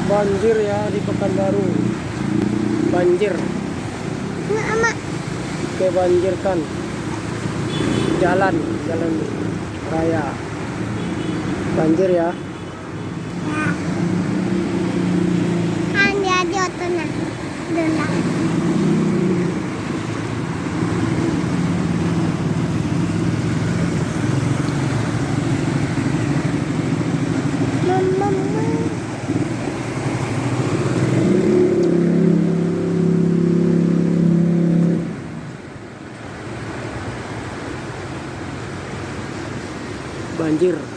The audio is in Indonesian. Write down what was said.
Banjir ya di Pekanbaru. Banjir. Kebanjirkan jalan raya. Banjir ya. Kan dia di otonya. Dendam. Mama. Banjir.